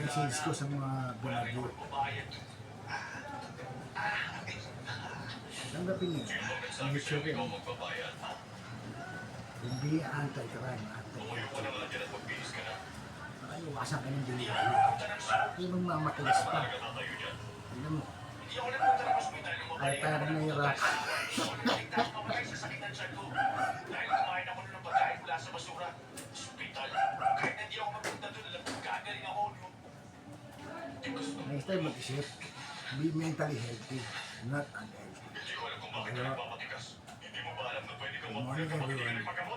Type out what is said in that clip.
message ko sa mga binagyo. Tanggapin niyo. Make sure ko. Hindi anti-crime, anti-crime. Iwasan ka ng delivery. Yung mamakilis pa. Tignan mo. Ay, tayo na yung rock. Next time mag-isip, be mentally healthy, not unhealthy. Good morning everyone.